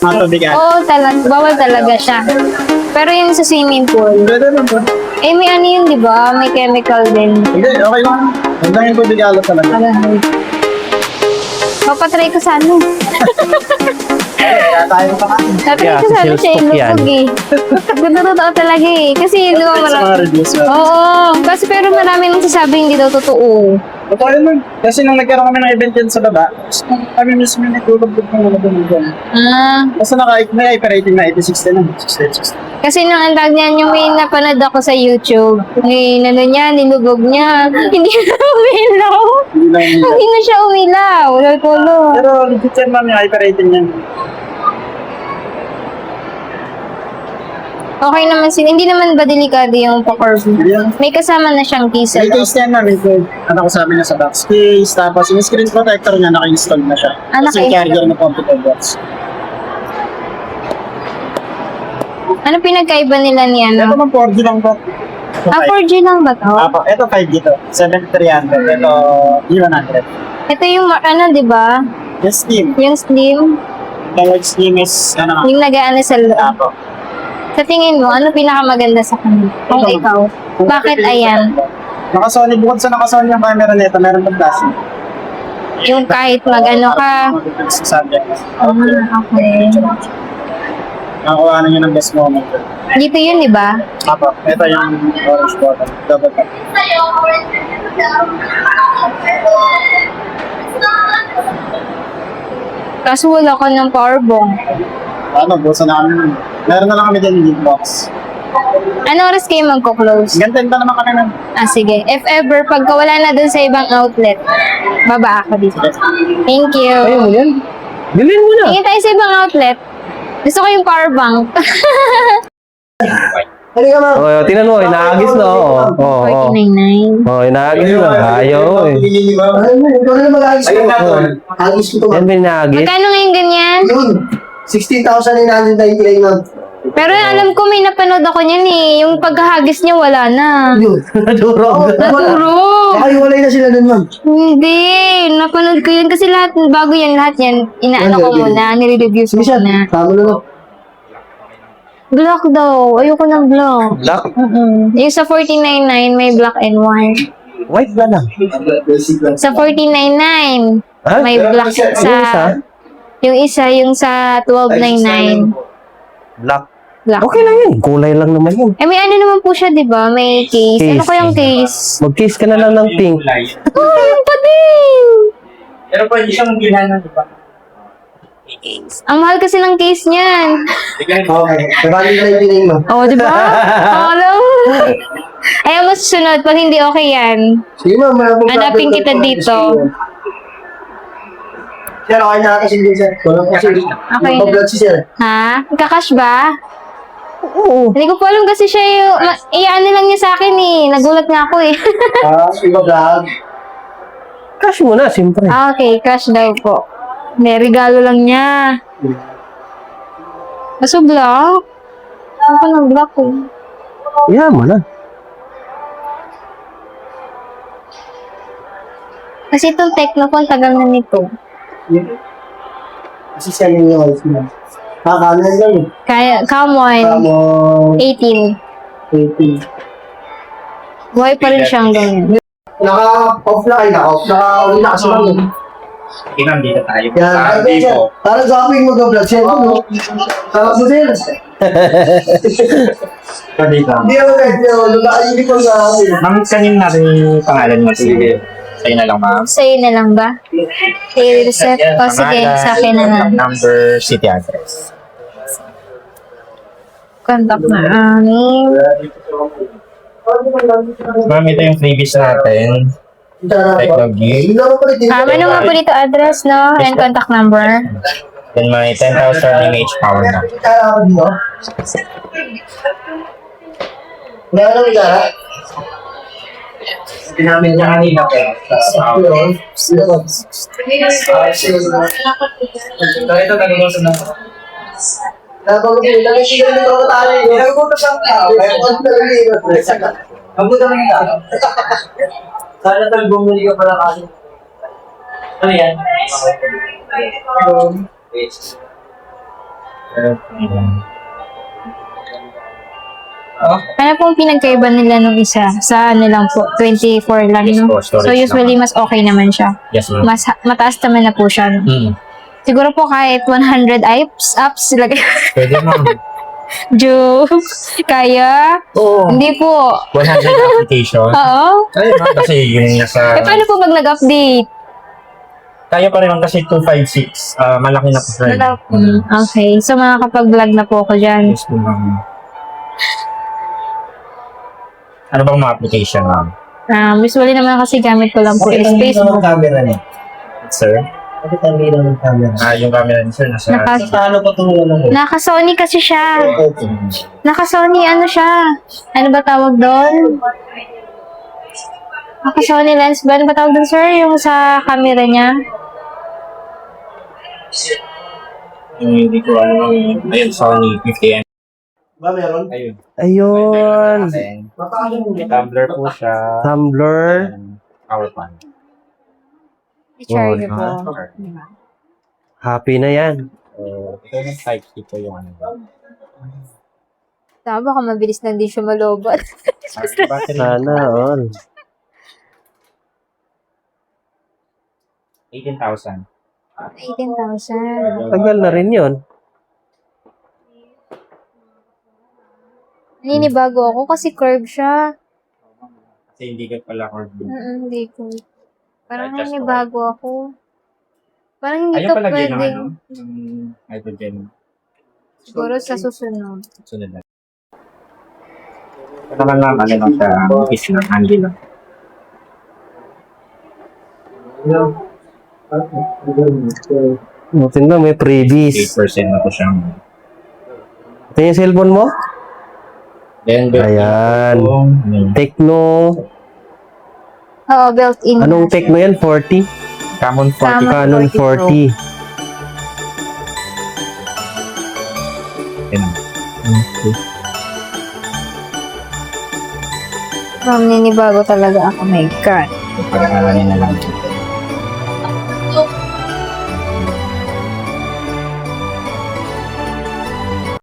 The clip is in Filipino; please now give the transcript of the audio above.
Matabigan. Oo, bawal talaga siya. Pero yun sa swimming pool. Pwede lang po. Eh, may ano yun, di ba? May chemical din. Hindi, okay lang. Huwag lang yung tubig alat talaga. Alahal. Papatry ko sa ano. Kaya tayo makakain. Papatry Yeah, ko sa ano siya, sinustok yan. inubog eh. Totoo talaga eh. Kasi di ba Sa mga marami. reviews. Oo. Kasi pero marami nang sasabi hindi daw totoo. Totoo yun man. Kasi nung nagkaroon kami ng event yan sa baba, kami mismo yung nagulog-log ng mga doon dyan. Ah. Kasi may IP rating na 8060 na. 60. Kasi nang antag niyan yung may napanood ako sa YouTube. May ano niya, nilubog niya. Hindi na umilaw. Hindi lang yun. Hindi na siya umilaw. Lolo. Pero legit yan ma'am yung IP rating yan. Okay naman sila. Hindi naman ba delikado yung pa-curve? Hindi yan. May kasama na siyang case. May case yan namin ko. Ano ko sabi na sa box case. Tapos yung screen protector niya naka-install na siya. Ah, Kasi naka-install. charger na computer box. Ano pinagkaiba nila ni Ito ano? man 4G lang po. Ah, 4G lang ba to? Ito 5G to. 7300. Ito G100. Ito yung ano, di ba? Yung Steam. Yung slim. Yung Steam is ano nga. Yung nag-ano sa loob. Apo. Sa tingin mo, ano pinakamaganda sa kanila? Kung Ito. ikaw. Bakit ayan? Naka-Sony. Bukod sa naka-Sony yung camera nito, meron pang plastic. Yung kahit mag-ano ka. Sa subject. Ah, okay. Nakakuha na nyo ng best moment. Dito yun, di ba? Apo. Ito yung orange button. Double tap. Kaso wala ka ng power bong. Ano, busa na kami. Meron na lang kami din yung box. Ano oras kayo magko-close? Gantin pa naman kami ng Ah, sige. If ever, pagka wala na dun sa ibang outlet, baba ako dito. Thank you. Ayun mo yan. Bilhin mo na. Tingin tayo sa ibang outlet. Gusto ko yung power bank. Halika ma'am. Oh, tinan mo, inaagis na. Oo, 49.9. oh, inaagis na. Ayaw eh. Ikaw na mag-agis ko. Agis ko to Yan ma'am. ba inaagis? Magkano ngayon ganyan? Yun. 16,999 ma'am. Pero alam ko may napanood ako niyan eh. Yung pagkahagis niya wala na. Yun. Durog. Naturo. Ay, walay na sila dun ma'am. Hindi. Napanood ko yun kasi lahat, bago yan, lahat yan, inaano ko muna, nire-review ko Sige siya. muna. Tama na lang. Black daw. Ayoko ng black. Black. Yung sa 49.9 may black and white. White ba lang? Sa 49.9 Ha? may black Yung isa? sa... Yung isa, yung sa 12.99. Black. Black. Okay lang yan. Kulay lang naman yun. Eh, may ano naman po siya, di ba? May case. Ano Case. ko yung case? Mag-kiss ka na lang ng pink. Oh, yung pa din! Pero pwede siyang bilhan di ba? Ang mahal kasi ng case niyan. Okay. Bali na yung ma'am. Oh, di ba? Oh, alam. Ayaw mo susunod pag hindi okay yan. Sige ma'am. Hanapin kita dito. Sir, okay na kasi din sir. Walang kasi. Okay. Mag-vlog si sir. Ha? Kakash ba? Oo. Hindi ko po alam kasi siya yung... Iyaano lang niya sa akin eh. Nagulat nga ako eh. Iba vlog. Cash mo na, siyempre. Ah, okay, cash daw po. May regalo lang niya. Kaso black? Ako ng black eh. Yan mo na. Kasi itong Technocon, tagal na nito. Kasi siya yung ayos na. Kanan lang eh. Kaya, come on. Tamo. 18. 18. Buhay pa rin siyang ganyan. Naka-off na kayo. Naka-off. Naka-uli na kasi ma'am. Inam dito tayo. Yan. Para sa akin mag-vlog siya. Ano? Sarap mo din. Dito. Hindi ako kahit nakaili ko sa akin. Ma'am, kanin na rin yung pangalan mo. Sige. Sa'yo na lang, ma'am. Sa'yo na lang ba? Kay Reset? O sige, sa akin na lang. Number, city address. Contact na amin. Ma'am, ito yung freebies natin. Technology. Ano nga po dito address, no? And contact number. Then may 10,000 mAh power na. Meron mo dara? Ginamit niya kanina po. Ito, nag-uusap na. Sana tal bumili ka pala kasi. Ano yan? Ano pong pinagkaiba nila nung isa? Sa ano lang po, 24 lang, Yes no? po, storage So, usually, lang. mas okay naman siya. Yes, ma'am. Mataas naman na po siya. No? Siguro po kahit 100 apps, lagay. Pwede, ma'am. Joke. Kaya? Oo. Hindi po. 100 application. Oo. Kaya ma'am, kasi yun nasa... Paano po pag nag-update? Kaya pa rin ma'am kasi 256. Malaki na po siya. Okay. So, makakapag-vlog na po ako dyan. Yes po, ma'am. Ano bang mga application, ma'am? Usually naman kasi gamit ko lang po is Facebook. camera niya? Sir? Bakit ang linaw ng camera? Yung camera niya, sir, nasa... Paano pa tumulong mo? Naka-Sony kasi siya. Naka-Sony ano siya? Ano ba tawag doon? Naka-Sony lens ba? Ano ba tawag doon, sir? Yung sa camera niya? Hindi ko alam. Ayun, Sony 50M. Ba, meron? Ayun. Ayun. Tumbler po siya. Tumblr. Power pan. Rechargeable. Happy na yan. Ito yung Type-C po yung ano. Tama, baka mabilis lang din siya malobat. Battery. Sana all. 18,000. 18,000. Tagal na rin yun. Naninibago ako kasi curve siya. Kasi hindi ka pala cord. Hindi ko. Parang Adjust naninibago ako. Parang hindi Ayaw to pala din ng pwede. ano? Ng hydrogen. Siguro sa susunod. Sunod na. Ito naman ma'am, ano lang siya, is lang, handy lang. Tingnan, may freebies. 8% na po siya. Ito yung cellphone mo? Then, Ayan. Tecno. Oo, built-in. Anong Tecno yan? 40? Camon 40. Canon 40. Yun. Naninibago talaga ako. Oh my God. Pag-aralan na lang.